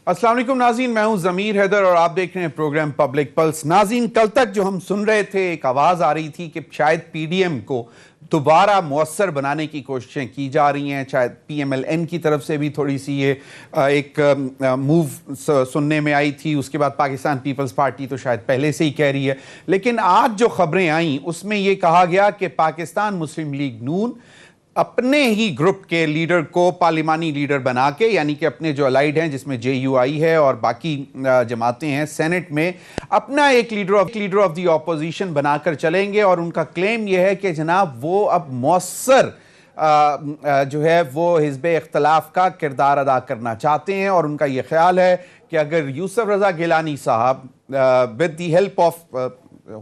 अस्सलाम वालेकुम नाज़रीन, मैं हूं ज़मीर हैदर और आप देख रहे हैं प्रोग्राम पब्लिक पल्स। नाज़रीन, कल तक जो हम सुन रहे थे, एक आवाज़ आ रही थी कि शायद पीडीएम को दोबारा मुअस्सर बनाने की कोशिशें की जा रही हैं। शायद पीएमएलएन की तरफ से भी थोड़ी सी ये एक मूव सुनने में आई थी। उसके बाद पाकिस्तान पीपल्स पार्टी तो शायद पहले से ही कह रही है, लेकिन आज जो खबरें आई उसमें यह कहा गया कि पाकिस्तान मुस्लिम लीग नून अपने ही ग्रुप के लीडर को पार्लिमानी लीडर बना के, यानी कि अपने जो अलाइड हैं जिसमें जेयूआई है और बाकी जमातें हैं, सेनेट में अपना एक लीडर ऑफ द ऑपोजिशन बनाकर चलेंगे। और उनका क्लेम यह है कि जनाब वो अब मौसर जो है वो हिज़्ब इख्तिलाफ का किरदार अदा करना चाहते हैं। और उनका यह ख्याल है कि अगर यूसुफ रज़ा गिलानी साहब with the help of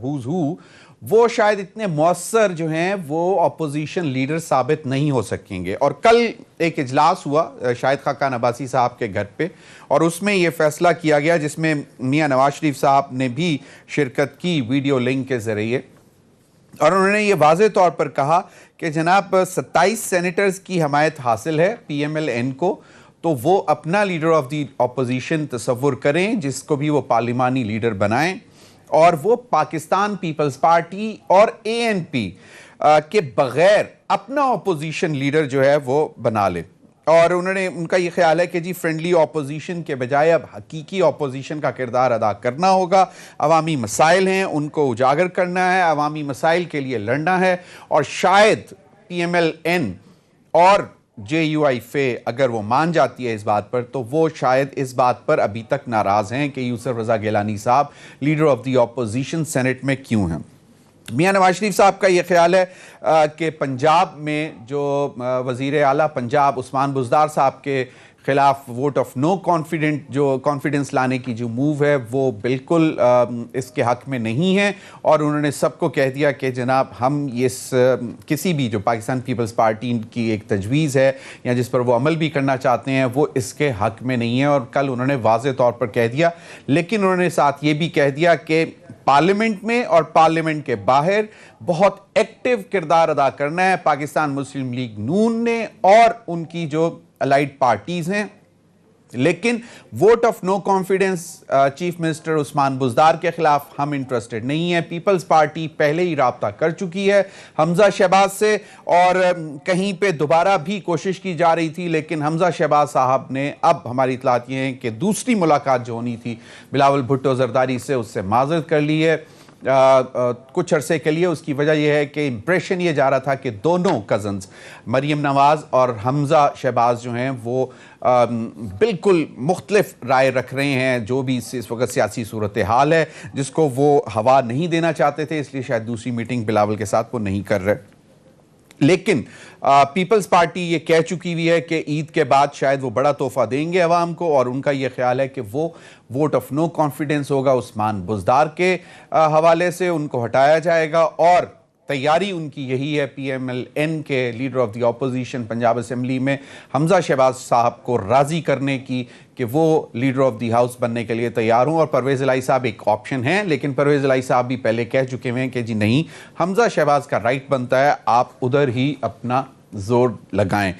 who's who वो शायद इतने मौसर जो हैं वो अपोजिशन लीडर साबित नहीं हो सकेंगे। और कल एक इजलास हुआ शाहिद खाकान अब्बासी साहब के घर पे, और उसमें ये फैसला किया गया जिसमें मियां नवाज शरीफ साहब ने भी शिरकत की वीडियो लिंक के ज़रिए। और उन्होंने ये वाज़े तौर पर कहा कि जनाब 27 सेनेटर्स की हमायत हासिल है पीएमएलएन को, तो वो अपना लीडर ऑफ द अपोजिशन तसव्वुर करें जिसको भी वो पार्लिमानी लीडर बनाएं, और वो पाकिस्तान पीपल्स पार्टी और एएनपी के बगैर अपना अपोजिशन लीडर जो है वो बना ले। और उनका ये ख्याल है कि जी फ्रेंडली अपोजिशन के बजाय अब हकीकी अपोजिशन का किरदार अदा करना होगा। अवामी मसाइल हैं, उनको उजागर करना है, अवामी मसाइल के लिए लड़ना है। और शायद पीएमएलएन और जेयूआई फे अगर वो मान जाती है इस बात पर, तो वो शायद इस बात पर अभी तक नाराज हैं कि यूसुफ रज़ा गिलानी साहब leader of the opposition senate में क्यों हैं। मियां नवाज शरीफ साहब का ये ख्याल है कि पंजाब में जो वज़ीर आला पंजाब उस्मान बुज़दार साहब के खिलाफ वोट ऑफ नो कॉन्फिडेंस लाने की जो मूव है वो बिल्कुल इसके हक में नहीं है। और उन्होंने सबको कह दिया कि जनाब हम किसी भी जो पाकिस्तान पीपल्स पार्टी की एक तजवीज़ है या जिस पर वो अमल भी करना चाहते हैं वो इसके हक में नहीं है। और कल उन्होंने वाज़े तौर पर कह दिया, लेकिन उन्होंने साथ ये भी कह दिया कि पार्लियामेंट में और पार्लियामेंट के बाहर बहुत एक्टिव किरदार अदा करना है पाकिस्तान मुस्लिम लीग नून ने और उनकी जो अलाइड पार्टीज हैं। लेकिन vote of no confidence chief minister Usman Buzdar के खिलाफ हम इंटरेस्टेड नहीं है। पीपल्स पार्टी पहले ही राब्ता कर चुकी है हमजा शहबाज से, और कहीं पे दोबारा भी कोशिश की जा रही थी, लेकिन हमजा शहबाज साहब ने अब हमारी इतलात ये हैं कि दूसरी मुलाकात जो होनी थी बिलावल भुट्टो जरदारी से, उससे माज़रत कर ली है कुछ अरसे के लिए। उसकी वजह यह है कि इंप्रेशन ये जा रहा था कि दोनों कज़न्स मरीम नवाज़ और हमजा शहबाज जो हैं वो बिल्कुल मुख्तलिफ राय रख रहे हैं। जो भी इस वक्त सियासी सूरत हाल है जिसको वो हवा नहीं देना चाहते थे, इसलिए शायद दूसरी मीटिंग बिलावल के साथ वो नहीं कर रहे। लेकिन पीपल्स पार्टी ये कह चुकी हुई है कि ईद के बाद शायद वो बड़ा तोहफा देंगे अवाम को, और उनका ये ख्याल है कि वो वोट ऑफ नो कॉन्फिडेंस होगा उस्मान बुज़दार के हवाले से, उनको हटाया जाएगा। और तैयारी उनकी यही है पीएमएलएन के leader of the opposition Punjab assembly में हमजा शहबाज साहब को राज़ी करने की कि वो लीडर ऑफ द हाउस बनने के लिए तैयार हों। और परवेज़ इलाही साहब एक ऑप्शन हैं, लेकिन परवेज़ इलाही साहब भी पहले कह चुके हैं कि जी नहीं, हमजा शहबाज का राइट बनता है, आप उधर ही अपना जोर लगाएं।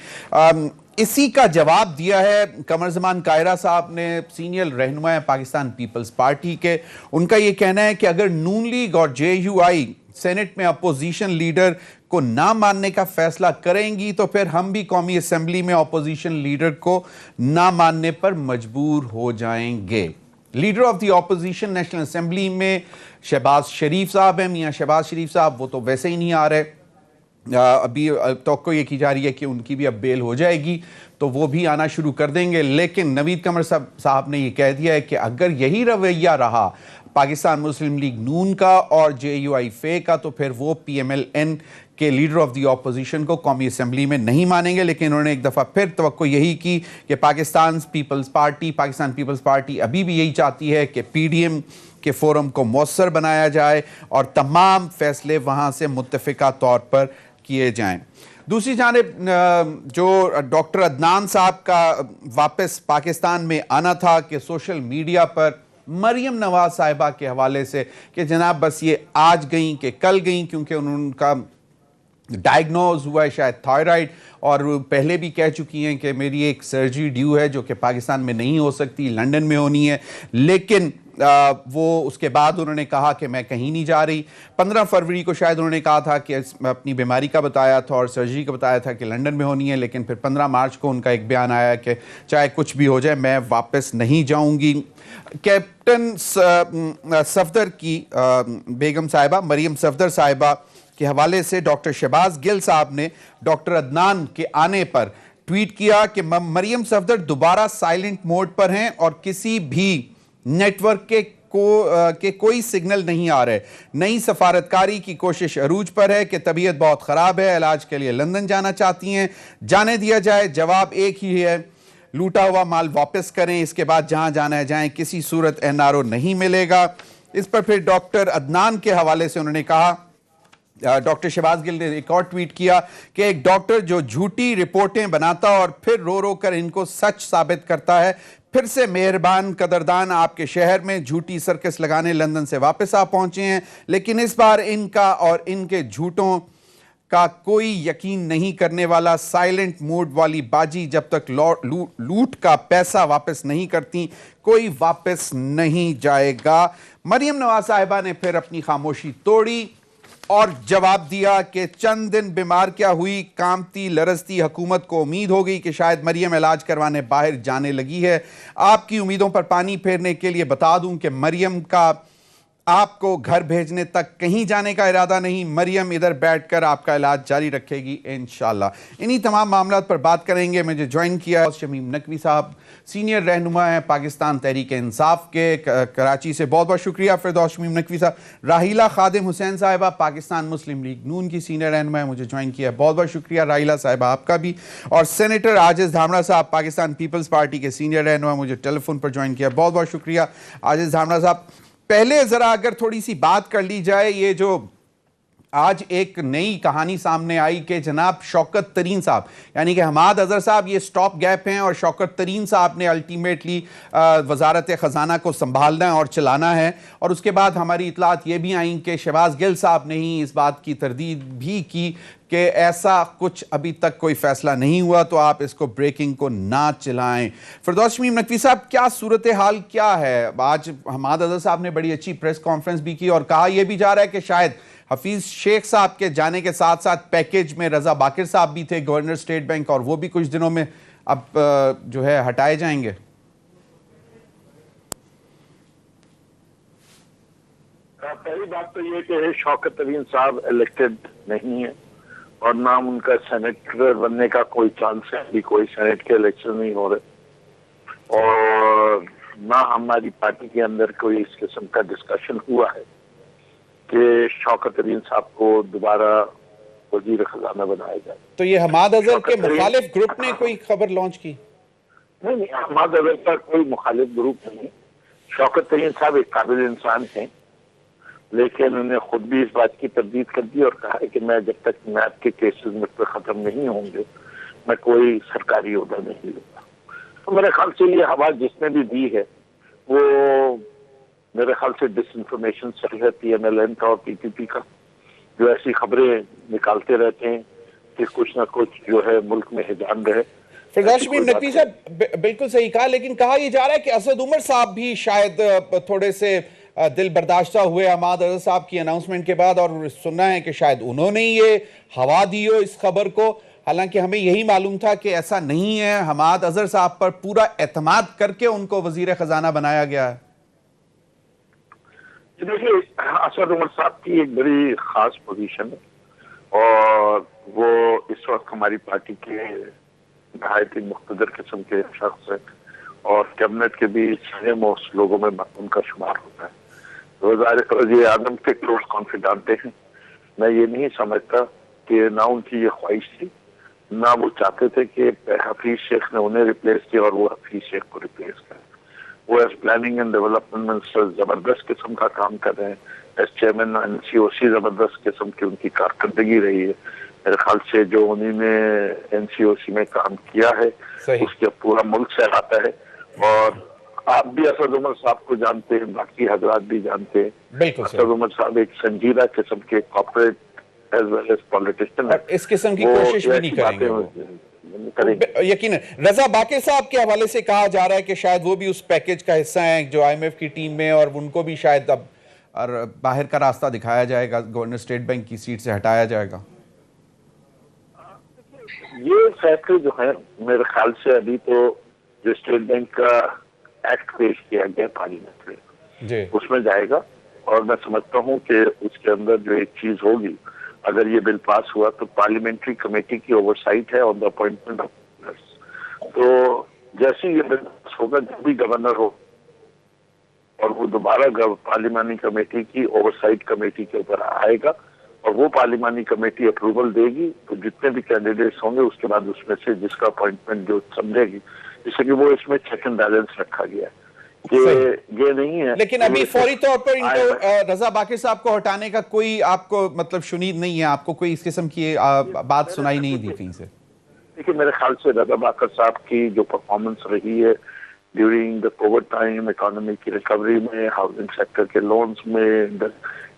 इसी का जवाब दिया है कमर ज़मान कायरा साहब ने, सीनियर रहनुमा है पाकिस्तान पीपल्स पार्टी के। उनका यह कहना है कि अगर नून लीग और जेयूआई सेनेट में अपोजिशन लीडर को ना मानने का फैसला करेंगी तो फिर हम भी कौमी असेंबली में अपोजिशन लीडर को ना मानने पर मजबूर हो जाएंगे। Leader of the opposition national assembly में शहबाज शरीफ साहब हैं। मियां शहबाज शरीफ साहब वो तो वैसे ही नहीं आ रहे, अभी तो ये की जा रही है कि उनकी भी अब बेल हो जाएगी तो वो भी आना शुरू कर देंगे। लेकिन नवीद कमर साहब ने ये कह दिया है कि अगर यही रवैया रहा पाकिस्तान मुस्लिम लीग नून का और जेयूआई फे का, तो फिर वो पीएमएलएन के लीडर ऑफ द ऑपोजिशन को कौमी असेंबली में नहीं मानेंगे। लेकिन उन्होंने एक दफ़ा फिर तवक्को यही की कि पाकिस्तान पीपल्स पार्टी अभी भी यही चाहती है कि पीडीएम के फोरम को मौसर बनाया जाए और तमाम फैसले वहाँ से मुत्तफ़िका तौर पर किए जाएं। दूसरी जानिब जो डॉक्टर अदनान साहब का वापस पाकिस्तान में आना था कि सोशल मीडिया पर मरीम नवाज साहिबा के हवाले से कि जनाब बस ये आज गई कि कल गई, क्योंकि उनका डायग्नोज हुआ है शायद थायराइड, और पहले भी कह चुकी हैं कि मेरी एक सर्जरी ड्यू है जो कि पाकिस्तान में नहीं हो सकती, लंदन में होनी है, लेकिन वो उसके बाद उन्होंने कहा कि मैं कहीं नहीं जा रही। 15 फरवरी को शायद उन्होंने कहा था कि अपनी बीमारी का बताया था और सर्जरी का बताया था कि लंदन में होनी है, लेकिन फिर 15 मार्च को उनका एक बयान आया कि चाहे कुछ भी हो जाए मैं वापस नहीं जाऊंगी। कैप्टन सफदर की बेगम साहिबा मरियम सफदर साहिबा के हवाले से डॉक्टर शहबाज गिल साहब ने डॉक्टर अदनान के आने पर ट्वीट किया कि मरियम सफदर दोबारा साइलेंट मोड पर हैं और किसी भी नेटवर्क के कोई सिग्नल नहीं आ रहे। नई सफारतकारी की कोशिश अरूज पर है कि तबीयत बहुत खराब है, इलाज के लिए लंदन जाना चाहती हैं, जाने दिया जाए। जवाब एक ही है, लूटा हुआ माल वापस करें, इसके बाद जहां जाना है जाएं, किसी सूरत एनआरओ नहीं मिलेगा। इस पर फिर डॉक्टर अदनान के हवाले से उन्होंने कहा, डॉक्टर शहबाज गिल ने एक और ट्वीट किया कि एक डॉक्टर जो झूठी रिपोर्टें बनाता और फिर रो रो कर इनको सच साबित करता है, फिर से मेहरबान कदरदान आपके शहर में झूठी सर्कस लगाने लंदन से वापस आ पहुंचे हैं, लेकिन इस बार इनका और इनके झूठों का कोई यकीन नहीं करने वाला। साइलेंट मोड वाली बाजी जब तक लूट का पैसा वापस नहीं करती कोई वापस नहीं जाएगा। मरियम नवाज साहिबा ने फिर अपनी खामोशी तोड़ी और जवाब दिया कि चंद दिन बीमार क्या हुई, कांपती लरजती हुकूमत को उम्मीद हो गई कि शायद मरियम इलाज करवाने बाहर जाने लगी है। आपकी उम्मीदों पर पानी फेरने के लिए बता दूं कि मरियम का आपको घर भेजने तक कहीं जाने का इरादा नहीं। मरियम इधर बैठकर आपका इलाज जारी रखेगी इंशाल्लाह। इन्हीं तमाम मामलों पर बात करेंगे। मुझे ज्वाइन किया शमीम नकवी साहब, सीनियर रहनुमा है पाकिस्तान तहरीक इंसाफ के, कराची से। बहुत बहुत शुक्रिया फिरदौस शमीम नकवी साहब। राहिला खादिम हुसैन साहिबा पाकिस्तान मुस्लिम लीग नून की सीनियर रहनुमा है, मुझे ज्वाइन किया। बहुत बहुत शुक्रिया राहिला साहिबा आपका भी। और सेनेटर आजिज धामड़ा साहब पाकिस्तान पीपल्स पार्टी के सीनियर रहनुमा, मुझे टेलीफोन पर ज्वाइन किया। बहुत बहुत शुक्रिया आजिज धामड़ा साहब। पहले जरा अगर थोड़ी सी बात कर ली जाए, ये जो आज एक नई कहानी सामने आई कि जनाब शौकत तरीन साहब यानी कि हमाद अजहर साहब ये स्टॉप गैप हैं और शौकत तरीन साहब ने अल्टीमेटली वजारत ख़जाना को संभालना है और चलाना है। और उसके बाद हमारी इतलात ये भी आई कि शहबाज गिल साहब ने ही इस बात की तरदीद भी की कि ऐसा कुछ अभी तक कोई फैसला नहीं हुआ, तो आप इसको ब्रेकिंग को ना चलाएं। फिरदौस शमीम नकवी साहब, क्या सूरत हाल क्या है? आज हमाद अजहर साहब ने बड़ी अच्छी प्रेस कॉन्फ्रेंस भी की और कहा यह भी जा रहा है कि शायद हफीज शेख साहब के जाने के साथ साथ पैकेज में रजा बाकिर साहब भी थे, गवर्नर स्टेट बैंक, और वो भी कुछ दिनों में अब जो है हटाए जाएंगे। पहली बात तो ये कि शौकत तरीन साहब इलेक्टेड नहीं है और ना उनका सेनेटर बनने का कोई चांस है। अभी कोई सेनेट के इलेक्शन नहीं हो रहे और ना हमारी पार्टी के अंदर कोई इस किस्म का डिस्कशन हुआ है कि शौकत तरीन साहब को दोबारा वजीर खजाना बनाया जाए। तो ये हमाद अजहर के मुखालिफ ग्रुप ने कोई खबर लॉन्च की? नहीं, हमाद अजहर का कोई मुखालिफ ग्रुप नहीं। शौकत तरीन साहब एक काबिल इंसान हैं, लेकिन उन्होंने खुद भी इस बात की तरदीद कर दी और कहा है कि मैं जब तक मैप के केसेस मुझ पर खत्म नहीं होंगे मैं कोई सरकारी ओहदा नहीं लूंगा। तो मेरे ख्याल से ये हवा जिसने भी दी है वो मेरे ख्याल से डिसइंफॉर्मेशन चल रहा है PMLN का और PPP का, जो ऐसी खबरें निकालते रहते हैं कि कुछ ना कुछ जो है मुल्क में हिजान रहे। फिरदौस शमीम नकवी साहब बिल्कुल सही कहा, लेकिन कहा यह जा रहा है कि असद उमर साहब भी शायद थोड़े से दिल बर्दाश्ता हुए हमाद अजहर साहब की अनाउंसमेंट के बाद, और सुनना है कि शायद उन्होंने ये हवा दी हो इस खबर को। हालांकि हमें यही मालूम था कि ऐसा नहीं है, हमाद अजहर साहब पर पूरा एतमाद करके उनको वजीर खजाना बनाया गया है। देखिए, असद उमर साहब की एक बड़ी खास पोजीशन है और वो इस वक्त हमारी पार्टी के नहायत ही मुख्तदर किस्म के शख्स है और कैबिनेट के भी सीनियर मोस्ट लोगों में उनका शुमार होता है। वज़ीर आज़म के क्लोज कॉन्फिडेंट हैं। मैं ये नहीं समझता कि ना उनकी ये ख्वाहिश थी, ना वो चाहते थे कि हफीज शेख ने उन्हें रिप्लेस किया और वो हफीज शेख को रिप्लेस करें। वो as planning and development minister जबरदस्त किस्म का काम कर रहे हैं। एज चेयरमैन NCOC जबरदस्त किस्म की उनकी कारकर्दगी रही है। मेरे ख्याल से जो उन्होंने NCOC में काम किया है उसके पूरा मुल्क से आता है और आप भी असद उमर साहब को जानते हैं, बाकी हजरात भी जानते हैं। असद उमर साहब एक संजीदा किस्म के corporate as well as politician है, इस किस्म की कोशिश भी नहीं करेंगे वो। यकीन है। रजा बाकी साहब के हवाले से कहा जा रहा है कि शायद वो भी उस पैकेज का हिस्सा हैं जो IMF की टीम में, और उनको भी शायद अब और बाहर का रास्ता दिखाया जाएगा, गवर्नर स्टेट बैंक की सीट से हटाया जाएगा। ये फैसले जो है मेरे ख्याल से अभी तो जो स्टेट बैंक का एक्ट पेश किया गया पार्लियामेंट में उसमें जाएगा, और मैं समझता हूँ कि उसके अंदर जो एक चीज होगी, अगर ये बिल पास हुआ तो पार्लियामेंट्री कमेटी की ओवरसाइट है on the appointment of governors. तो जैसे ये बिल पास होगा, जो भी गवर्नर हो और वो दोबारा पार्लियामानी कमेटी की ओवरसाइट कमेटी के ऊपर आएगा, और वो पार्लियामानी कमेटी अप्रूवल देगी, तो जितने भी कैंडिडेट्स होंगे उसके बाद उसमें से जिसका अपॉइंटमेंट जो समझेगी, जैसे कि वो इसमें चेक एंड बैलेंस रखा गया है कि ये नहीं है। लेकिन अभी फौरी तौर पर इनको रजा बाकी साहब को हटाने का कोई आपको मतलब शुनीद नहीं है, आपको कोई इस किस्म की बात सुनाई नहीं दी कहीं से? देखिए, मेरे ख्याल से रजा बाकर साहब की जो परफॉर्मेंस रही है during the Covid time, economy की रिकवरी में, हाउसिंग सेक्टर के लोन्स में,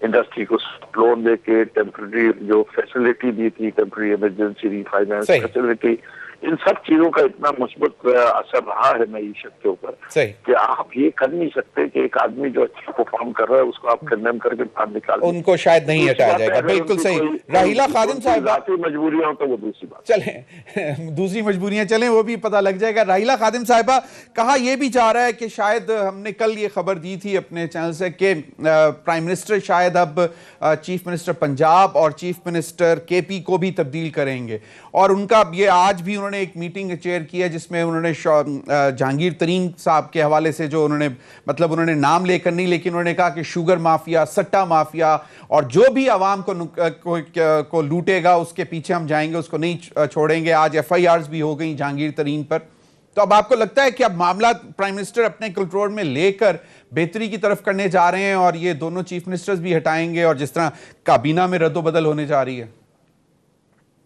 इंडस्ट्री को लोन देके टेम्पररी जो फैसिलिटी दी थी, टेम्पररी इमरजेंसी रीफाइनेंस फैसिलिटी, इन सब चीजों का इतना मुस्बत असर रहा है मईशत के ऊपर कि आप ये कर नहीं सकते कि एक आदमी जो अच्छा परफॉर्म कर रहा है उसको आप कंडेम करके बाहर निकाल, उनको शायद नहीं हटाया जाएगा। बिल्कुल सही। राहिला खादिम साहब, मजबूरियां हो तो वो दूसरी बात, चलें दूसरी मजबूरियां चलें, वो भी पता लग जाएगा। राहिला खादिम साहिबा, कहा यह भी जा रहा है कि शायद हमने कल ये खबर दी थी अपने चैनल से कि प्राइम मिनिस्टर शायद अब चीफ मिनिस्टर पंजाब और चीफ मिनिस्टर KP को भी तब्दील करेंगे, और उनका ये आज भी उन्होंने एक मीटिंग चेयर की है जिसमें उन्होंने जहांगीर तरीन साहब के हवाले से जो उन्होंने मतलब उन्होंने नाम लेकर नहीं, लेकिन उन्होंने कहा कि शुगर माफिया, सट्टा माफिया और जो भी आवाम को लूटेगा उसके पीछे हम जाएंगे, उसको नहीं छोड़ेंगे। आज FIRs भी हो गई जहांगीर तरीन पर। तो अब आपको लगता है कि अब मामला प्राइम मिनिस्टर अपने कंट्रोल में लेकर बेहतरी की तरफ करने जा रहे हैं और ये दोनों चीफ मिनिस्टर्स भी हटाएंगे, और जिस तरह काबीना में रद्दोबदल होने जा रही है?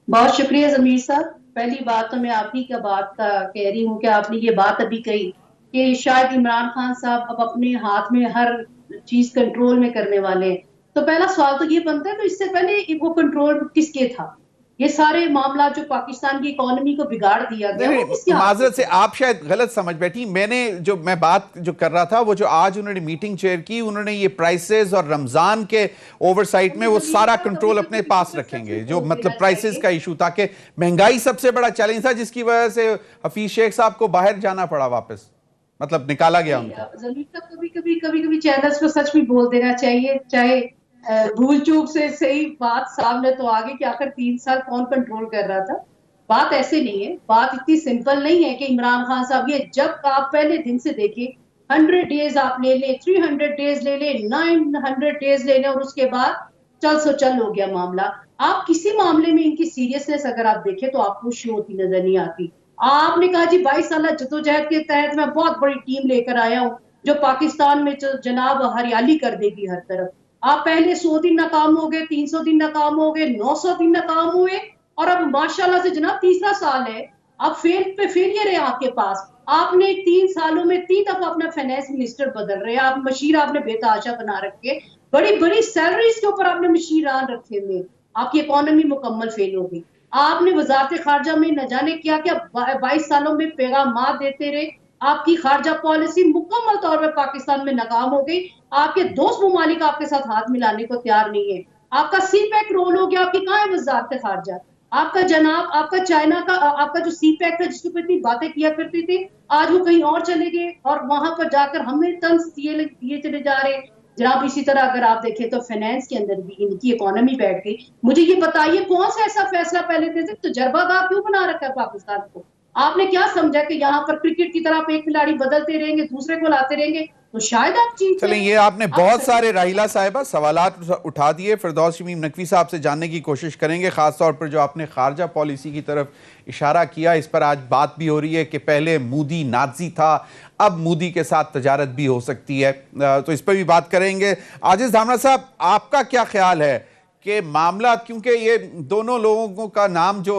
बहुत शुक्रिया जमीर साहब। पहली बात तो मैं आप ही का बात का कह रही हूँ कि आपने ये बात अभी कही कि शायद इमरान खान साहब अब अपने हाथ में हर चीज कंट्रोल में करने वाले हैं। तो पहला सवाल तो ये बनता है, तो इससे पहले वो कंट्रोल किसके था? ये सारे मामला जो पाकिस्तान की इकोनॉमी को बिगाड़ दिया गया, माजरत से आप शायद गलत समझ बैठी। मैं बात जो कर रहा था वो जो आज उन्होंने मीटिंग चेयर की, उन्होंने ये प्राइसेस और रमजान के ओवरसाइट में वो सारा कंट्रोल अपने पास रखेंगे, जो मतलब प्राइसेस का इशू, ताकि महंगाई सबसे बड़ा चैलेंज था जिसकी वजह से हफीज शेख साहब को बाहर जाना पड़ा, वापस मतलब निकाला गया उनको। कभी कभी चैनल्स को सच भी बोल देना चाहिए, चाहे भूल चूक से सही बात सामने तो आगे कि आखिर 3 साल कौन कंट्रोल कर रहा था। बात ऐसे नहीं है, बात इतनी सिंपल नहीं है कि इमरान खान साहब, ये जब आप पहले दिन से देखिए 100 डेज आप ले ले, 300 डेज ले ले, 900 डेज ले ले, और उसके बाद चल सो चल हो गया मामला। आप किसी मामले में इनकी सीरियसनेस अगर आप देखें तो आपको शो होती नजर नहीं आती। आपने कहा जी 22 साल जद्दोजहद के तहत मैं बहुत बड़ी टीम लेकर आया हूँ जो पाकिस्तान में जनाब हरियाली कर देगी हर तरफ। आप पहले 100 दिन नाकाम हो गए, 300 दिन नाकाम हो गए, 900 दिन नाकाम हुए, और अब माशाल्लाह से जनाब तीसरा साल है, अब फेल पे फेलियर है आपके पास। आपने 3 सालों में 3 दफा अपना फाइनेंस मिनिस्टर बदल रहे हैं, आप मशीर आपने बेताशा बना रखे, बड़ी बड़ी सैलरीज के ऊपर आपने मशीरान रखे हुए, आपकी इकोनॉमी मुकम्मल फेल हो गई। आपने वजारत खारजा में न जाने क्या क्या 22 सालों में पैगाम देते रहे, आपकी खारजा पॉलिसी मुकम्मल तौर पर पाकिस्तान में नाकाम हो गई। आपके दोस्त मुमालिक आपके साथ हाथ मिलाने को तैयार नहीं है। आपका CPEC रोल हो गया, आपकी कहाँ है वजारत खारजा? आपका जनाब, आपका चाइना का आपका जो CPEC था जिसके ऊपर इतनी बातें किया करती थी, आज वो कहीं और चले गए और वहां पर जाकर हमें तंज दिए चले जा रहे हैं। जनाब इसी तरह अगर आप देखें तो फाइनेंस के अंदर भी इनकी इकोनॉमी बैठ गई। मुझे ये बताइए कौन सा ऐसा फैसला पहले थे तजर्बागार क्यों बना रखा है पाकिस्तान को? आपने क्या समझा कि यहाँ पर क्रिकेट की तरह एक खिलाड़ी बदलते रहेंगे, दूसरे को लाते रहेंगे तो शायद आप जीत? चलें, ये आपने बहुत सारे राहिला साहिबा सवालात उठा दिए। फिरदौस शमीम नकवी साहब से जानने की कोशिश करेंगे, खासतौर पर जो आपने खारजा पॉलिसी की तरफ इशारा किया, इस पर आज बात भी हो रही है कि पहले मोदी नाज़ी था, अब मोदी के साथ तजारत भी हो सकती है, तो इस पर भी बात करेंगे। आजिज धामरा साहब, आपका क्या ख्याल है कि मामला, क्योंकि ये दोनों लोगों का नाम जो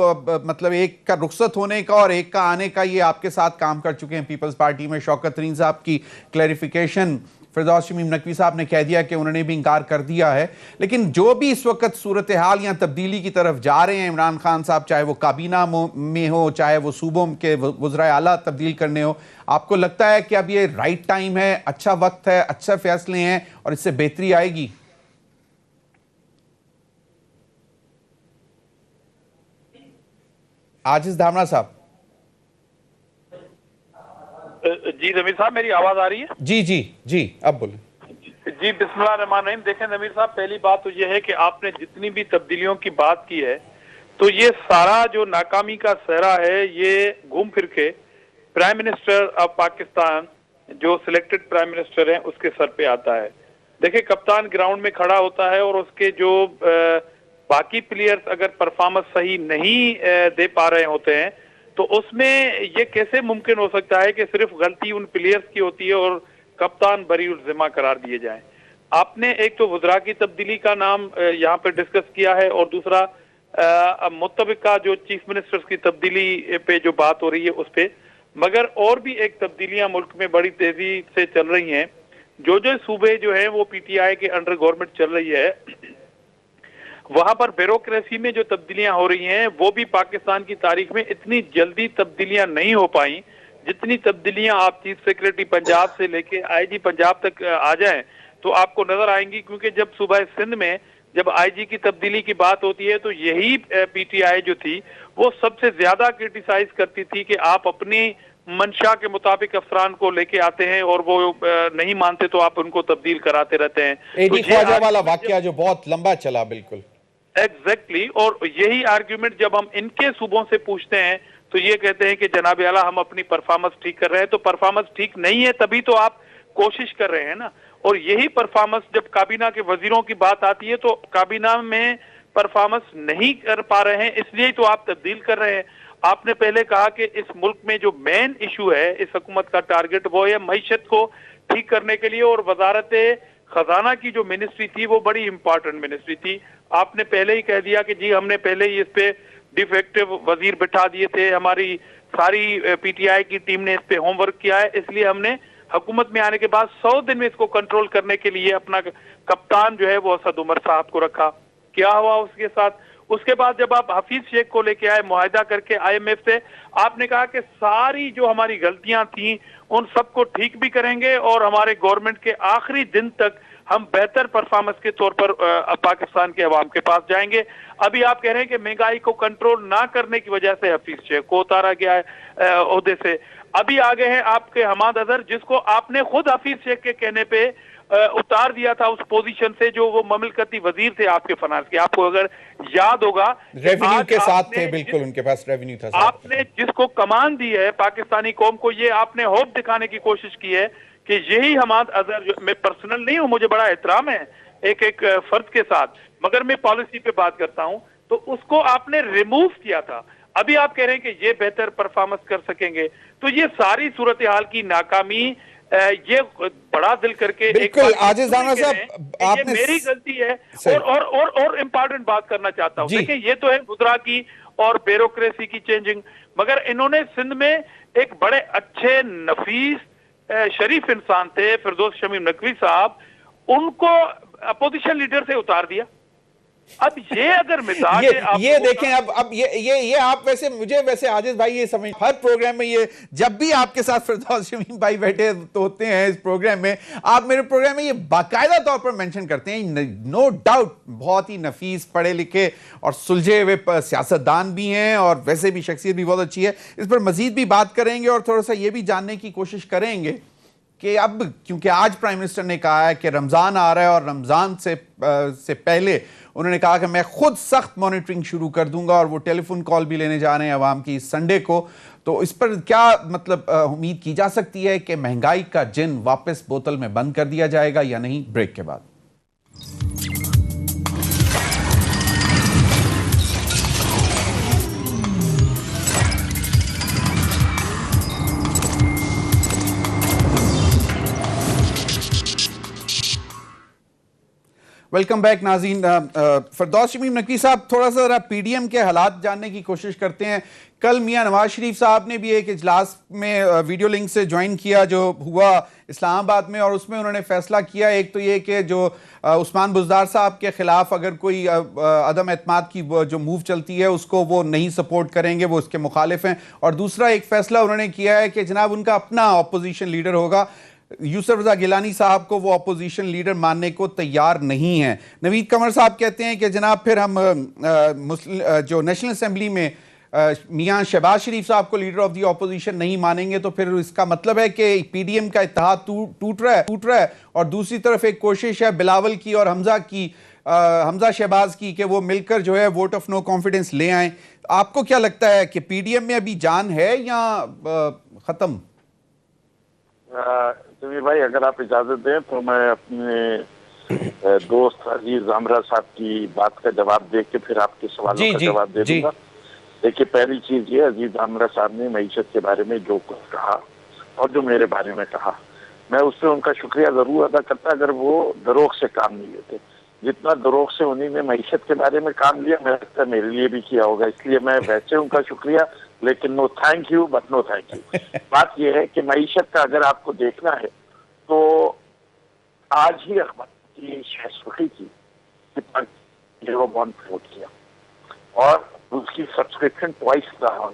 मतलब एक का रुखसत होने का और एक का आने का, ये आपके साथ काम कर चुके हैं पीपल्स पार्टी में, शौकत तरीन साहब की क्लैरिफिकेशन फिरदौस शमीम नकवी साहब ने कह दिया कि उन्होंने भी इंकार कर दिया है। लेकिन जो भी इस वक्त सूरत हाल या तब्दीली की तरफ जा रहे हैं इमरान खान साहब, चाहे वो काबीना में हो, चाहे वो सूबों के वज़राए आला तब्दील करने हो, आपको लगता है कि अब ये राइट टाइम है, अच्छा वक्त है, अच्छे फैसले हैं और इससे बेहतरी आएगी? आजिज धामरा साहब। जी नमीर साहब, मेरी आवाज आ रही है? जी जी जी, अब बोले। जी बिस्मिल्लाहिर्रहमानिर्रहीम। देखें नमीर साहब, पहली बात तो यह है कि आपने जितनी भी तब्दीलियों की बात की है, तो ये सारा जो नाकामी का सहरा है, ये घूम फिर के प्राइम मिनिस्टर ऑफ पाकिस्तान, जो सिलेक्टेड प्राइम मिनिस्टर हैं, उसके सर पे आता है। देखिए, कप्तान ग्राउंड में खड़ा होता है और उसके जो बाकी प्लेयर्स अगर परफॉर्मेंस सही नहीं दे पा रहे होते हैं, तो उसमें ये कैसे मुमकिन हो सकता है कि सिर्फ गलती उन प्लेयर्स की होती है और कप्तान बरीउल जिम्मा करार दिए जाएं? आपने एक तो वज़रा की तब्दीली का नाम यहाँ पे डिस्कस किया है और दूसरा मुत्तबिका जो चीफ मिनिस्टर्स की तब्दीली पे जो बात हो रही है उस पे, मगर और भी एक तब्दीलियां मुल्क में बड़ी तेजी से चल रही हैं। जो जो सूबे जो है वो पीटीआई के अंडर गवर्नमेंट चल रही है, वहां पर ब्यूरोक्रेसी में जो तब्दीलियां हो रही हैं वो भी पाकिस्तान की तारीख में इतनी जल्दी तब्दीलियां नहीं हो पाई जितनी तब्दीलियां आप चीफ सेक्रेटरी पंजाब से लेके आईजी पंजाब तक आ जाएं तो आपको नजर आएंगी। क्योंकि जब सुबह सिंध में जब आईजी की तब्दीली की बात होती है तो यही पीटीआई जो थी वो सबसे ज्यादा क्रिटिसाइज करती थी कि आप अपनी मंशा के मुताबिक अफसरान को लेके आते हैं और वो नहीं मानते तो आप उनको तब्दील कराते रहते हैं। एडी ख्वाजा वाला वाकया जो बहुत लंबा चला, बिल्कुल एग्जैक्टली। और यही आर्ग्यूमेंट जब हम इनके सूबों से पूछते हैं तो ये कहते हैं कि जनाब आला हम अपनी परफॉर्मेंस ठीक कर रहे हैं। तो परफॉर्मेंस ठीक नहीं है तभी तो आप कोशिश कर रहे हैं ना। और यही परफॉर्मेंस जब काबीना के वजीरों की बात आती है तो काबीना में परफॉर्मेंस नहीं कर पा रहे हैं, इसलिए तो आप तब्दील कर रहे हैं। आपने पहले कहा कि इस मुल्क में जो मेन इशू है इस हुकूमत का टारगेट वो है मईशत को ठीक करने के लिए, और वजारत खजाना की जो मिनिस्ट्री थी वो बड़ी इंपॉर्टेंट मिनिस्ट्री थी। आपने पहले ही कह दिया कि जी हमने पहले ही इस पे डिफेक्टिव वजीर बिठा दिए थे, हमारी सारी पीटीआई की टीम ने इस पे होमवर्क किया है, इसलिए हमने हुकूमत में आने के बाद 100 दिन में इसको कंट्रोल करने के लिए अपना कप्तान जो है वो असद उमर साहब को रखा। क्या हुआ उसके साथ? उसके बाद जब आप हफीज शेख को लेके आए मुआहिदा करके आईएमएफ से, आपने कहा कि सारी जो हमारी गलतियां थी उन सबको ठीक भी करेंगे और हमारे गवर्नमेंट के आखिरी दिन तक हम बेहतर परफॉर्मेंस के तौर पर पाकिस्तान के अवाम के पास जाएंगे। अभी आप कह रहे हैं कि महंगाई को कंट्रोल ना करने की वजह से हफीज शेख को उतारा गया है ओहदे से। अभी आ गए हैं आपके हमाद अजहर, जिसको आपने खुद हफीज शेख के कहने पे उतार दिया था उस पोजीशन से, जो वो ममलकती वजीर थे आपके फाइनेंस के। आपको अगर याद होगा रेवेन्यू के साथ थे, बिल्कुल उनके पास रेवेन्यू था। आपने जिसको कमान दी है पाकिस्तानी कौम को, ये आपने होप दिखाने की कोशिश की है कि यही हमाद अजहर, जो मैं पर्सनल नहीं हूं, मुझे बड़ा एहतराम है एक एक फर्द के साथ, मगर मैं पॉलिसी पे बात करता हूं, तो उसको आपने रिमूव किया था। अभी आप कह रहे हैं कि ये बेहतर परफॉर्मेंस कर सकेंगे। तो ये सारी सूरत हाल की नाकामी, ये बड़ा दिल करके बिल्कुल आजिज राना साहब, आपने मेरी गलती है। और इम्पोर्टेंट बात करना चाहता हूं, देखिए ये तो है वज़रा की और ब्यूरोक्रेसी की चेंजिंग, मगर इन्होंने सिंध में एक बड़े अच्छे नफीस शरीफ इंसान थे फिरदौस शमीम नकवी साहब, उनको अपोजिशन लीडर से उतार दिया। अब ये अगर मिसाल ये देखें, अब ये आप वैसे मुझे वैसे आजिज भाई ये समझ, हर प्रोग्राम में ये जब भी आपके साथ फिरदौस शमीम भाई बैठे तो होते हैं इस प्रोग्राम में, आप मेरे प्रोग्राम में ये बाकायदा तौर पर मेंशन करते हैं। नो डाउट बहुत ही नफीस, पढ़े लिखे और सुलझे हुए सियासतदान भी हैं और वैसे भी शख्सियत भी बहुत अच्छी है। इस पर मजीद भी बात करेंगे और थोड़ा सा ये भी जानने की कोशिश करेंगे कि अब क्योंकि आज प्राइम मिनिस्टर ने कहा है कि रमज़ान आ रहा है और रमज़ान से पहले उन्होंने कहा कि मैं खुद सख्त मॉनिटरिंग शुरू कर दूंगा और वो टेलीफोन कॉल भी लेने जा रहे हैं अवाम की संडे को। तो इस पर क्या मतलब उम्मीद की जा सकती है कि महंगाई का जिन वापस बोतल में बंद कर दिया जाएगा या नहीं? ब्रेक के बाद। वेलकम बैक नाज़रीन। फरदौस शमीम नकवी साहब, थोड़ा सा जरा पीडीएम के हालात जानने की कोशिश करते हैं। कल मियां नवाज शरीफ साहब ने भी एक इजलास में वीडियो लिंक से ज्वाइन किया जो हुआ इस्लामाबाद में, और उसमें उन्होंने फैसला किया एक तो ये कि जो उस्मान बुज़दार साहब के खिलाफ अगर कोई अदम एतमाद की जो मूव चलती है उसको वो नहीं सपोर्ट करेंगे, वो उसके मुखालिफ हैं। और दूसरा एक फैसला उन्होंने किया है कि जनाब उनका अपना अपोजिशन लीडर होगा, यूसुफ रजा गिलानी साहब को वो अपोजिशन लीडर मानने को तैयार नहीं है। नवीद कमर साहब कहते हैं कि जनाब फिर हम जो नेशनल असेंबली में मियां शहबाज शरीफ साहब को लीडर ऑफ द अपोजिशन नहीं मानेंगे तो फिर इसका मतलब है कि पीडीएम का इत्तेहाद टूट रहा है। और दूसरी तरफ एक कोशिश है बिलावल की और हमजा शहबाज की कि वो मिलकर जो है वोट ऑफ नो कॉन्फिडेंस ले आए। आपको क्या लगता है कि पीडीएम में अभी जान है या खत्म? जमीर भाई, अगर आप इजाजत दें तो मैं अपने दोस्त अजीज आमरा साहब की बात का जवाब दे के फिर आपके सवालों का जवाब दे दूंगा। देखिए, पहली चीज ये, अजीज आमरा साहब ने मईशत के बारे में जो कुछ कहा और जो मेरे बारे में कहा, मैं उससे उनका शुक्रिया जरूर अदा करता अगर वो दरोग से काम नहीं लेते। जितना दरोग से उन्हीं ने मईशत के बारे में काम लिया, मेरे लगता है मेरे लिए भी किया होगा, इसलिए मैं वैसे उनका शुक्रिया, लेकिन no thank you but no thank you. बात यह है कि मईशत का अगर आपको देखना है तो आज ही अखबार की शहसुखी की जीरो बॉन्ड फ्लोट किया और उसकी सब्सक्रिप्शन ट्वाइस रहा,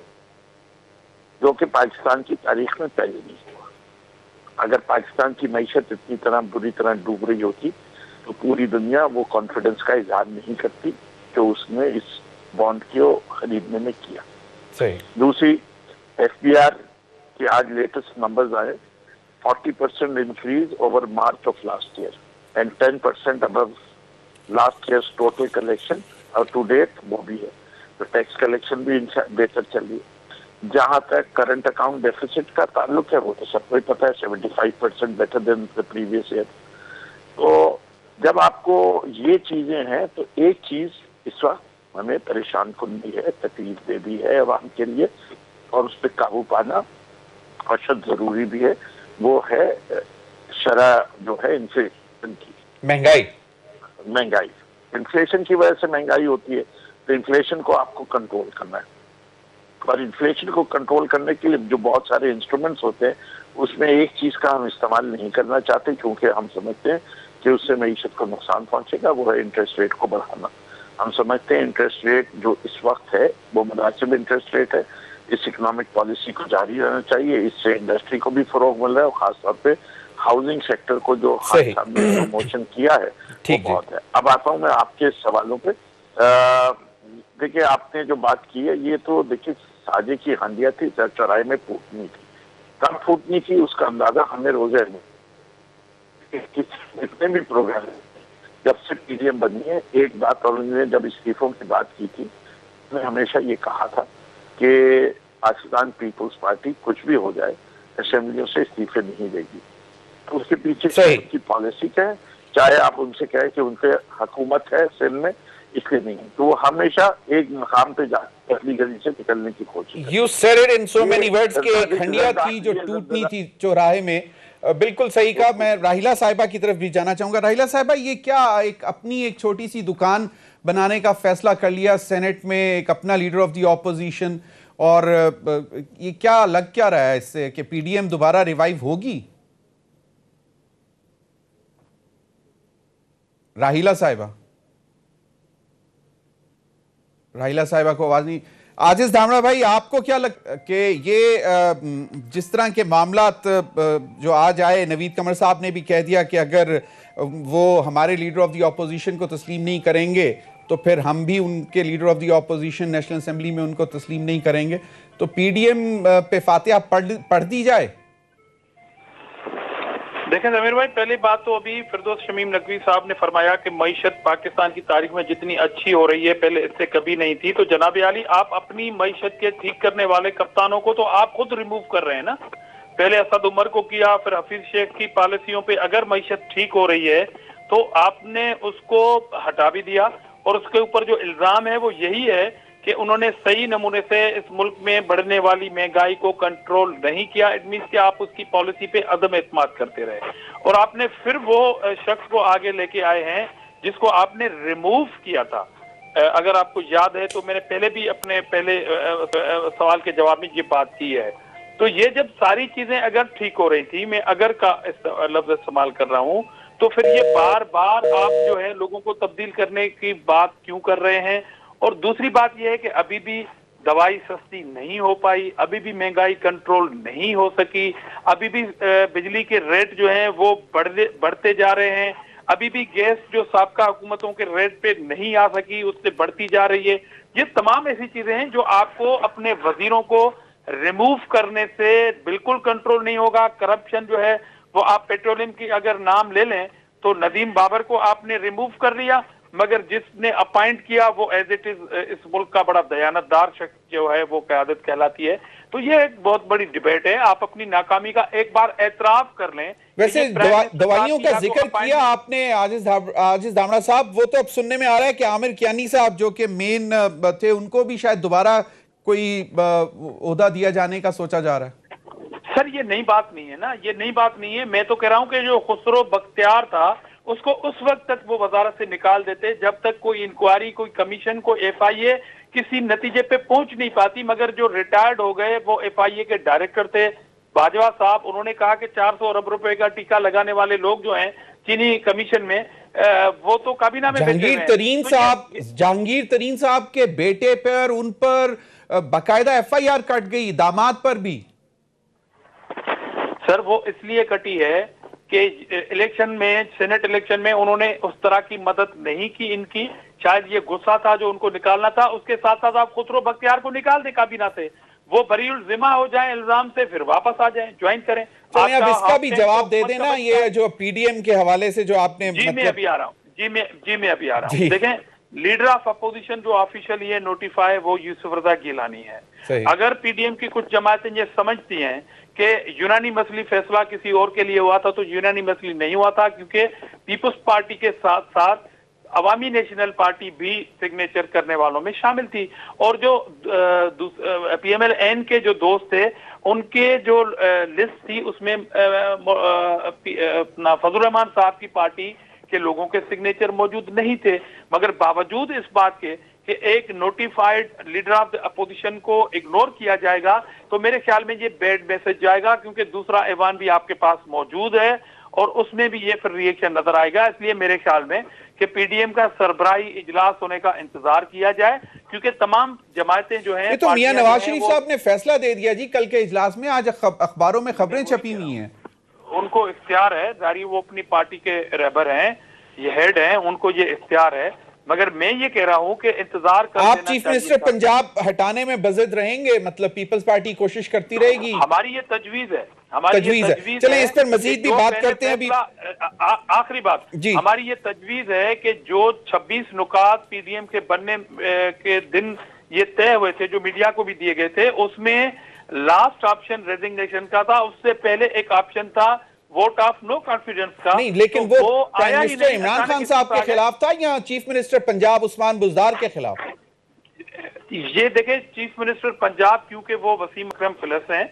जो कि पाकिस्तान की तारीख में पहले नहीं हुआ। अगर पाकिस्तान की मईशत इतनी तरह बुरी तरह डूब रही होती तो पूरी दुनिया वो कॉन्फिडेंस का इजहार नहीं करती जो उसने इस बॉन्ड को खरीदने में किया। सही। दूसरी, एफबीआर के आज लेटेस्ट नंबर्स आए, 40% increase over March of last year and 10% above last year total collection, और टू डेट वो भी है। तो टैक्स कलेक्शन भी बेहतर चल रही है। जहां तक करंट अकाउंट डेफिसिट का ताल्लुक है वो तो सबको ही पता है, 75% better than the previous year. तो जब आपको ये चीजें हैं तो एक चीज इस वक्त हमें परेशान करनी है, तकलीफ दे भी है अवाम के लिए, और उस पर काबू पाना अशद जरूरी भी है, वो है शरह जो है इन्फ्लेशन की, महंगाई। इन्फ्लेशन की वजह से महंगाई होती है, तो इन्फ्लेशन को आपको कंट्रोल करना है, और इन्फ्लेशन को कंट्रोल करने के लिए जो बहुत सारे इंस्ट्रूमेंट्स होते हैं उसमें एक चीज का हम इस्तेमाल नहीं करना चाहते, क्योंकि हम समझते हैं कि उससे मईशत को नुकसान पहुंचेगा, वो है इंटरेस्ट रेट को बढ़ाना। हम समझते हैं इंटरेस्ट रेट जो इस वक्त है वो मुनासिब इंटरेस्ट रेट है, इस इकोनॉमिक पॉलिसी को जारी रहना चाहिए, इससे इंडस्ट्री को भी फरोग मिल रहा है और खासतौर पे हाउसिंग सेक्टर को जो प्रमोशन किया है वो बहुत है। अब आता हूँ मैं आपके सवालों पे। देखिए, आपने जो बात की है ये तो देखिए साजे की हांडिया थी, चौराहे में फूटनी थी। कब फूटनी थी उसका अंदाजा हमें रोजे में जितने भी प्रोग्राम जब से पीडीएम बनी है, एक बात और उन्होंने जब इस्तीफों की बात की थी, मैं हमेशा ये कहा था कि पाकिस्तान पीपुल्स पार्टी कुछ भी हो जाए असेंबलियों से इस्तीफे नहीं देगी। तो उसके पीछे की पॉलिसी क्या है, चाहे आप उनसे कहें कि उनके हुकूमत है सिंध में, इसलिए नहीं, तो वो हमेशा एक मकाम पे जाकर पहली गली से निकलने की कोशिश। You said it in so many words कि खंडिया थी जो टूटनी थी चौराहे में। बिल्कुल सही कहा। मैं राहिला साहिबा की तरफ भी जाना चाहूंगा। राहिला साहिबा, ये क्या अपनी एक छोटी सी दुकान बनाने का फैसला कर लिया सेनेट में, एक अपना लीडर ऑफ द ऑपोजिशन, और ये क्या लग क्या रहा है इससे कि पीडीएम दोबारा रिवाइव होगी? राहिला साहिबा को आवाज नहीं। आजिज धामड़ा भाई, आपको क्या लगता कि ये जिस तरह के मामलात जो आज आए, नवीद कमर साहब ने भी कह दिया कि अगर वो हमारे लीडर ऑफ द ऑपोजिशन को तस्लीम नहीं करेंगे तो फिर हम भी उनके leader of the opposition national assembly में उनको तस्लीम नहीं करेंगे, तो पीडीएम पे फातिहा पढ़ दी जाए? देखें जमीर भाई, पहली बात तो अभी फिरदौस शमीम नकवी साहब ने फरमाया कि मईशत पाकिस्तान की तारीख में जितनी अच्छी हो रही है पहले इससे कभी नहीं थी। तो जनाब आली, आप अपनी मईशत के ठीक करने वाले कप्तानों को तो आप खुद रिमूव कर रहे हैं ना। पहले असद उमर को किया, फिर हफीज शेख की पॉलिसियों पे अगर मईशत ठीक हो रही है तो आपने उसको हटा भी दिया, और उसके ऊपर जो इल्जाम है वो यही है कि उन्होंने सही नमूने से इस मुल्क में बढ़ने वाली महंगाई को कंट्रोल नहीं किया। इट मीन्स कि आप उसकी पॉलिसी पे अदम एतमाद करते रहे, और आपने फिर वो शख्स को आगे लेके आए हैं जिसको आपने रिमूव किया था। अगर आपको याद है तो मैंने पहले भी अपने पहले सवाल के जवाब में ये बात की है। तो ये जब सारी चीजें अगर ठीक हो रही थी, मैं अगर का लफ्ज इस्तेमाल कर रहा हूं, तो फिर ये बार बार आप जो है लोगों को तब्दील करने की बात क्यों कर रहे हैं? और दूसरी बात यह है कि अभी भी दवाई सस्ती नहीं हो पाई, अभी भी महंगाई कंट्रोल नहीं हो सकी, अभी भी बिजली के रेट जो हैं वो बढ़ते जा रहे हैं, अभी भी गैस जो साबका हुकूमतों के रेट पे नहीं आ सकी उससे बढ़ती जा रही है। ये तमाम ऐसी चीजें हैं जो आपको अपने वजीरों को रिमूव करने से बिल्कुल कंट्रोल नहीं होगा। करप्शन जो है वो, आप पेट्रोलियम की अगर नाम ले लें तो नदीम बाबर को आपने रिमूव कर लिया, मगर जिसने अपॉइंट किया वो एज इट इज इस मुल्क का बड़ा दयानतदार शख्स जो है वो क़यादत कहलाती है। तो ये एक बहुत बड़ी डिबेट है। आप अपनी नाकामी का एक बार एतराफ कर लें। वैसे दवाइयों का जिक्र किया आपने आजिज दामड़ा साहब, वो तो अब सुनने में आ रहा है कि आमिर कियानी साहब जो कि मेन थे उनको भी शायद दोबारा कोई ओहदा दिया जाने का सोचा जा रहा है। सर ये नई बात नहीं है ना, ये नई बात नहीं है। मैं तो कह रहा हूं कि जो खुसरो बख्तियार था उसको उस वक्त तक वो वजारत से निकाल देते जब तक कोई इंक्वायरी, कोई कमीशन, कोई FIA किसी नतीजे पे पहुंच नहीं पाती। मगर जो रिटायर्ड हो गए वो FIA के डायरेक्टर थे बाजवा साहब, उन्होंने कहा कि 400 अरब रुपए का टीका लगाने वाले लोग जो हैं चीनी कमीशन में, वो तो काबीना में जहांगीर तरीन साहब के बेटे पर, उन पर बाकायदा FIR कट गई, दामाद पर भी। सर वो इसलिए कटी है कि इलेक्शन में, सेनेट इलेक्शन में उन्होंने उस तरह की मदद नहीं की इनकी। शायद ये गुस्सा था जो उनको निकालना था। उसके साथ साथ आप खुसरो बख्तियार को निकाल दें काबीना से, वो बरीउल जिम्मा हो जाए इल्जाम से, फिर वापस आ जाए, ज्वाइन करें। तो अब इसका भी जवाब दे देना, ये जो PDM के हवाले से जो आपने मैं अभी आ रहा हूँ। मैं अभी आ रहा हूँ। देखें, लीडर ऑफ अपोजिशन जो ऑफिशियल ये नोटिफाई वो यूसुफ रजा गिलानी है। अगर PDM की कुछ जमातें ये समझती हैं कि यूनानी मसली फैसला किसी और के लिए हुआ था, तो यूनानी मसली नहीं हुआ था, क्योंकि पीपल्स पार्टी के साथ साथ अवामी नेशनल पार्टी भी सिग्नेचर करने वालों में शामिल थी। और जो PMLN के जो दोस्त थे उनके जो लिस्ट थी उसमें अपना फजल रहमान साहब की पार्टी के लोगों के सिग्नेचर मौजूद नहीं थे। मगर बावजूद इस बात के कि एक notified leader of the opposition को इग्नोर किया जाएगा, तो मेरे ख्याल में ये बैड मैसेज जाएगा, क्योंकि दूसरा ऐवान भी आपके पास मौजूद है और उसमें भी ये फिर रिएक्शन नजर आएगा। इसलिए मेरे ख्याल में कि PDM का सरबराही इजलास होने का इंतजार किया जाए, क्योंकि तमाम जमातें जो हैं, ये तो मियां नवाज शरीफ साहब ने फैसला दे दिया जी कल के इजलास में। आज अखबारों में खबरें छपी हुई हैं। उनको इख्तियार है, जारी वो अपनी पार्टी के रहबर हैं, ये हेड हैं, उनको ये इख्तियार है। मगर मैं ये कह रहा हूं कि इंतजार कर, आप चीफ मिनिस्टर पंजाब हटाने में बजद रहेंगे, मतलब पीपल्स पार्टी कोशिश करती रहेगी? हमारी ये तजवीज है, हमारी तजवीज है। चलें इस पर मजीद भी बात करते हैं। अभी आखिरी बात जी, हमारी ये तजवीज है कि जो 26 नुकात PDM के बनने के दिन ये तय हुए थे, जो मीडिया को भी दिए गए थे, उसमें लास्ट ऑप्शन रेजिग्नेशन का था। उससे पहले एक ऑप्शन था वोट ऑफ नो कॉन्फिडेंस का। नहीं, लेकिन तो वो प्राइम मिनिस्टर इमरान खान साहब के खिलाफ था या चीफ मिनिस्टर पंजाब उस्मान बुज़दार के खिलाफ? ये देखें, चीफ मिनिस्टर पंजाब, क्योंकि वो वसीम अकरम फिलस हैं,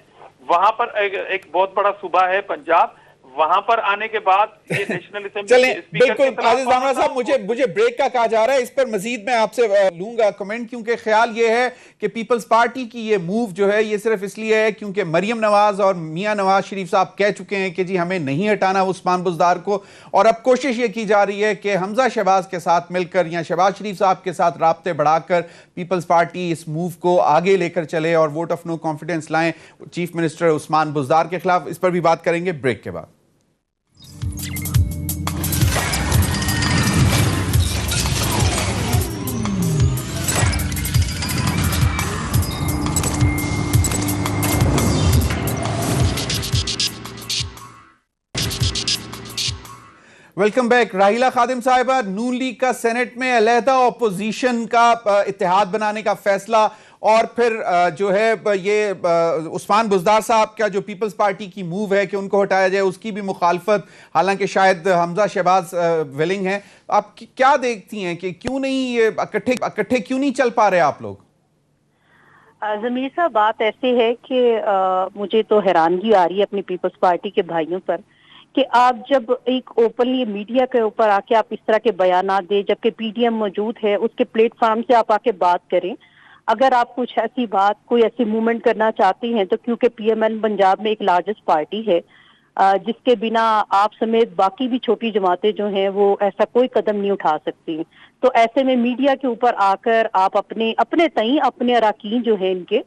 वहां पर एक बहुत बड़ा सूबा है पंजाब, वहां पर आने के बाद ये नेशनल असेंबली चलें, बिल्कुल आजिज दामड़ा साहब, मुझे ब्रेक का कहा जा रहा है। इस पर मजीद मैं आपसे लूंगा कमेंट, क्योंकि ख्याल ये है कि पीपल्स पार्टी की ये मूव जो है ये सिर्फ इसलिए है क्योंकि मरियम नवाज और मियां नवाज शरीफ साहब कह चुके हैं कि जी हमें नहीं हटाना उस्मान बुज़दार को, और अब कोशिश ये की जा रही है कि हमजा शहबाज के साथ मिलकर या शहबाज शरीफ साहब के साथ राब्ते बढ़ाकर पीपल्स पार्टी इस मूव को आगे लेकर चले और वोट ऑफ नो कॉन्फिडेंस लाएं चीफ मिनिस्टर उस्मान बुज़दार के खिलाफ। इस पर भी बात करेंगे ब्रेक के बाद। Welcome back. राहिला खादिम साहिबा, नून लीग का सेनेट में अलहदा अपोजिशन का इत्तेहाद बनाने का फैसला, और फिर जो है ये उस्मान बुज़दार साहब का जो पीपल्स पार्टी की मूव है कि उनको हटाया जाए, उसकी भी मुखालफत, हालांकि शायद हमजा शहबाज विलिंग है। आप क्या देखती हैं कि क्यों नहीं ये इकट्ठे क्यों नहीं चल पा रहे आप लोग? ज़मीर साहब, बात ऐसी है कि मुझे तो हैरानगी आ रही है अपनी पीपल्स पार्टी के भाइयों पर कि आप जब एक ओपनली मीडिया के ऊपर आके आप इस तरह के बयान दें, जबकि पीडीएम मौजूद है, उसके प्लेटफॉर्म से आप आके बात करें। अगर आप कुछ ऐसी बात, कोई ऐसी मूवमेंट करना चाहते हैं, तो क्योंकि पीएमएल पंजाब में एक लार्जेस्ट पार्टी है, जिसके बिना आप समेत बाकी भी छोटी जमातें जो हैं वो ऐसा कोई कदम नहीं उठा सकती। तो ऐसे में मीडिया के ऊपर आकर आप अपने अपने तई अपने अराकीन जो है इनके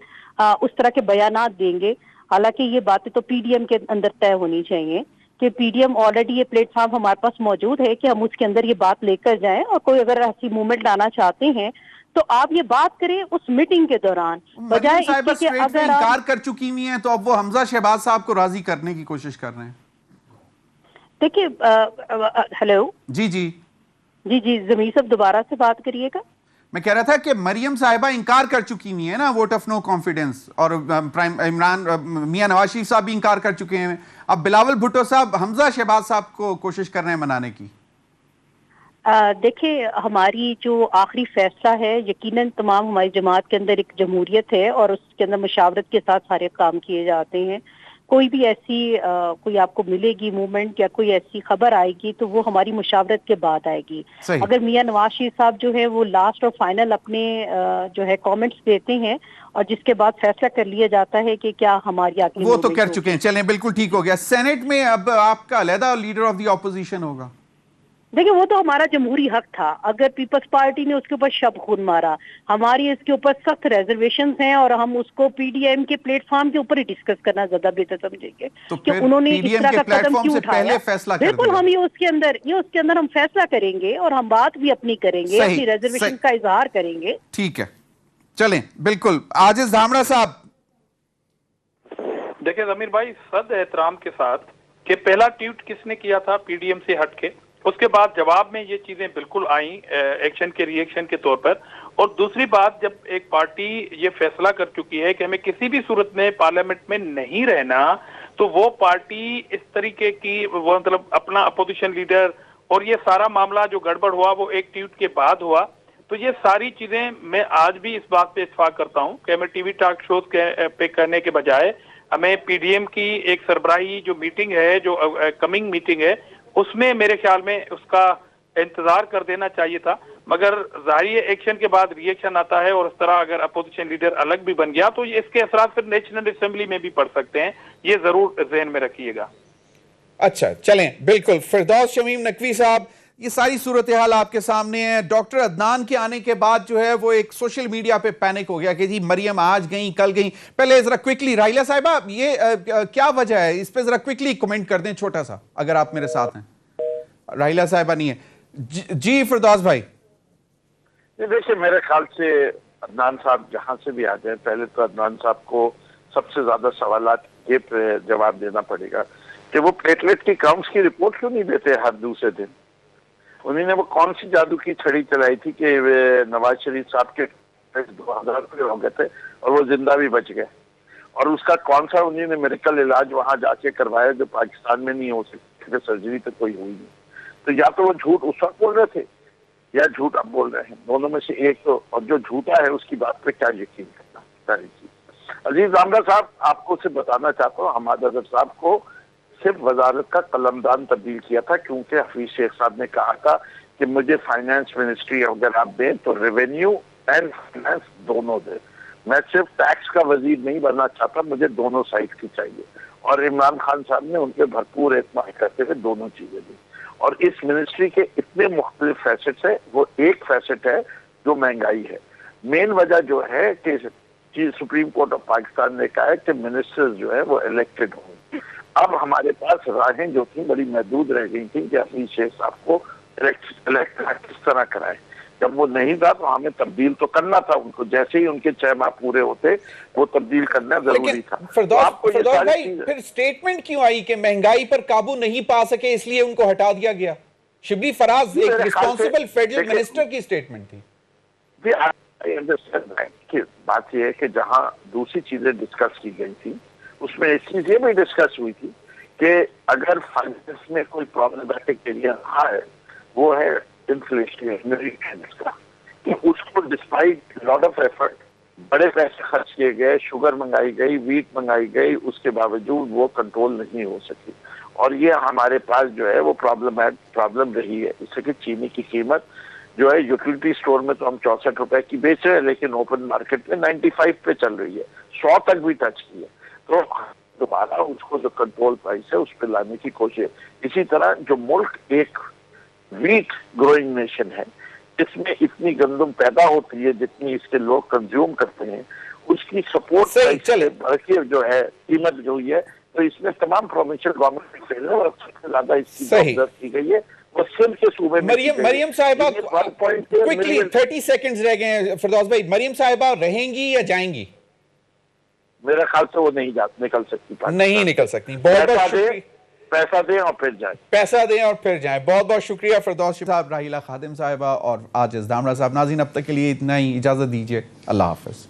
उस तरह के बयानात देंगे। हालांकि ये बातें तो पीडीएम के अंदर तय होनी चाहिए कि पीडीएम ऑलरेडी ये प्लेटफॉर्म हमारे पास मौजूद है कि हम उसके अंदर ये बात लेकर जाएं, और कोई अगर ऐसी मूवमेंट लाना चाहते हैं तो आप ये बात करें उस मीटिंग के दौरान, बजाय इसके कि अगर इनकार कर चुकी हुई हैं, तो अब वो हमजा शहबाज साहब को राजी करने की कोशिश कर रहे हैं। देखिए, हेलो जी जी जी जी, जमीर साहब दोबारा से बात करिएगा। मैं कह रहा था कि मरियम साहिबा इनकार कर चुकी हुई है ना, वोट ऑफ नो कॉन्फिडेंस, और मियां नवाज शरीफ साहब भी इनकार कर चुके हैं। अब बिलावल भुट्टो साहब हमजा शहबाज साहब को कोशिश कर रहे हैं मनाने की। देखिए, हमारी जो आखिरी फैसला है, यकीनन तमाम हमारी जमात के अंदर एक जमहूरियत है और उसके अंदर मुशावरत के साथ सारे काम किए जाते हैं। कोई भी ऐसी कोई आपको मिलेगी मूवमेंट या कोई ऐसी खबर आएगी तो वो हमारी मुशावरत के बाद आएगी। अगर मियां नवाज शरीफ साहब जो है वो लास्ट और फाइनल अपने जो है कमेंट्स देते हैं और जिसके बाद फैसला कर लिया जाता है कि क्या हमारी आगे, वो तो कर चुके हैं। चलें, बिल्कुल ठीक हो गया। सेनेट में अब आपका अलहदा लीडर ऑफ द ऑपोजिशन होगा। देखिए, वो तो हमारा जमहूरी हक था। अगर पीपल्स पार्टी ने उसके ऊपर शब खून मारा, हमारी इसके ऊपर सख्त रिजर्वेशंस हैं और हम उसको पीडीएम के प्लेटफॉर्म के ऊपर ही डिस्कस करना ज्यादा बेहतर समझेंगे तो कि उन्होंने इस तरह का कदम क्यों उठाया। बिल्कुल, हम ये उसके अंदर हम फैसला करेंगे और हम बात भी अपनी करेंगे, अपनी रिजर्वेशन का इजहार करेंगे। ठीक है, चलें, बिल्कुल। आजिज धामड़ा साहब। देखिए जमीर भाई, सद एहतराम के साथ कि पहला ट्वीट किसने किया था पीडीएम से हटके, उसके बाद जवाब में ये चीजें बिल्कुल आई एक्शन के रिएक्शन के तौर पर। और दूसरी बात, जब एक पार्टी ये फैसला कर चुकी है कि हमें किसी भी सूरत में पार्लियामेंट में नहीं रहना, तो वो पार्टी इस तरीके की, वो मतलब अपना अपोजिशन लीडर और ये सारा मामला जो गड़बड़ हुआ वो एक ट्वीट के बाद हुआ। तो ये सारी चीजें मैं आज भी इस बात पे इत्तेफाक करता हूँ कि हमें टीवी टॉक शोज पे करने के बजाय हमें पीडीएम की एक सरबराही जो मीटिंग है, जो कमिंग मीटिंग है, उसमें मेरे ख्याल में उसका इंतजार कर देना चाहिए था। मगर जाहिर एक्शन के बाद रिएक्शन आता है और इस तरह अगर अपोजिशन लीडर अलग भी बन गया तो इसके असरात फिर नेशनल असेंबली में भी पड़ सकते हैं। ये जरूर ज़हन में रखिएगा। अच्छा, चलें, बिल्कुल। फिरदौस शमीम नकवी साहब, ये सारी सूरत हाल आपके सामने है। डॉक्टर अदनान के आने के बाद जो है वो एक सोशल मीडिया पे पैनिक हो गया कि जी मरियम आज गई, कल गई। पहले जरा क्विकली राहिला साहिबा, ये क्या वजह है, इस पे जरा क्विकली कमेंट कर दें, छोटा सा, अगर आप मेरे साथ हैं। राहिला साहिबा नहीं है। जी फिरदौस भाई। देखिए, मेरे ख्याल से अदनान साहब जहां से भी आ जाए, पहले तो अदनान साहब को सबसे ज्यादा सवालात ये जवाब देना पड़ेगा कि वो प्लेटलेट की काउंट्स की रिपोर्ट क्यों नहीं देते हर दूसरे दिन। उन्होंने वो कौन सी जादू की छड़ी चलाई थी कि नवाज शरीफ साहब के 2000 रुपये हो गए थे और वो जिंदा भी बच गए, और उसका कौन सा उन्होंने मेडिकल इलाज वहां जाके करवाया जो पाकिस्तान में नहीं हो सकती, सर्जरी तो कोई हुई नहीं। तो या तो वो झूठ उस वक्त बोल रहे थे या झूठ अब बोल रहे हैं, दोनों में से एक तो। और जो झूठा है उसकी बात पे क्या यकीन करना, सारी चीज। अजीज जामदा साहब, आपको सिर्फ बताना चाहता हूँ, हमाद अजहर साहब को सिर्फ वजारत का कलमदान तब्दील किया था क्योंकि हफीज शेख साहब ने कहा था कि मुझे फाइनेंस मिनिस्ट्री अगर आप दें तो रेवेन्यू एंड फाइनेंस दोनों दें। मैं सिर्फ टैक्स का वजीर नहीं बनना चाहता, मुझे दोनों साइड की चाहिए। और इमरान खान साहब ने उनके भरपूर एतमाद करते हुए दोनों चीजें दी। और इस मिनिस्ट्री के इतने मुख्तलिफ फैसेट्स है, वो एक फैसेट है जो महंगाई है। मेन वजह जो है कि सुप्रीम कोर्ट ऑफ पाकिस्तान ने कहा है कि मिनिस्टर्स जो है वो इलेक्टेड हों। अब हमारे पास राहें जो थी बड़ी महदूद रह गई थी कि हफीज शेख साहब को इलेक्ट किस तरह कराए। जब वो नहीं था तो हमें तब्दील तो करना था उनको, जैसे ही उनके 6 माह पूरे होते वो तब्दील करना जरूरी था। फिरदौस भाई, फिर स्टेटमेंट क्यों आई कि महंगाई पर काबू नहीं पा सके इसलिए उनको हटा दिया गया? शिबली फराज एक रिस्पॉन्सिबल फेडरल मिनिस्टर की स्टेटमेंट थी। बात यह है कि जहां दूसरी चीजें डिस्कस की गई थी उसमें एक चीज ये भी डिस्कस हुई थी कि अगर फाइनेंस में कोई प्रॉब्लमेटिक एरिया रहा है वो है इन्फ्लेशनरी ट्रेंड्स का, कि उसको डिस्पाइट लॉट ऑफ एफर्ट बड़े पैसे खर्च किए गए, शुगर मंगाई गई, वीट मंगाई गई, उसके बावजूद वो कंट्रोल नहीं हो सकी। और ये हमारे पास जो है वो प्रॉब्लम रही है। इससे कि चीनी की कीमत जो है यूटिलिटी स्टोर में तो हम 64 रुपए की बेच रहे हैं, लेकिन ओपन मार्केट में 95 पे चल रही है, 100 तक भी टच की है। तो दोबारा उसको जो कंट्रोल प्राइस है उस पर लाने की कोशिश। इसी तरह जो मुल्क एक वीट ग्रोइंग नेशन है, इसमें इतनी गंदम पैदा होती है जितनी इसके लोग कंज्यूम करते हैं, उसकी सपोर्ट बढ़ के जो है कीमत जो है, तो इसमें तमाम प्रोविंशियल गवर्नमेंट फेल है और सबसे ज्यादा इसकी मदद की गई है वो सिंध के सूबे में। मरियम साहिबा, क्विकली 30 सेकंड्स रह गए हैं फिरदौस भाई, मरियम साहिबा रहेंगी या जाएंगी? मेरा ख्याल से वो नहीं निकल सकती, नहीं निकल सकती। बहुत बहुत शुक्रिया। पैसा दें और फिर जाए, पैसा दें और फिर जाए। बहुत बहुत शुक्रिया फिरदौस साहब, राहिला खादिम साहिबा और आजिज दामरा साहब। नाज़रीन अब तक के लिए इतना ही, इजाजत दीजिए, अल्लाह हाफिज।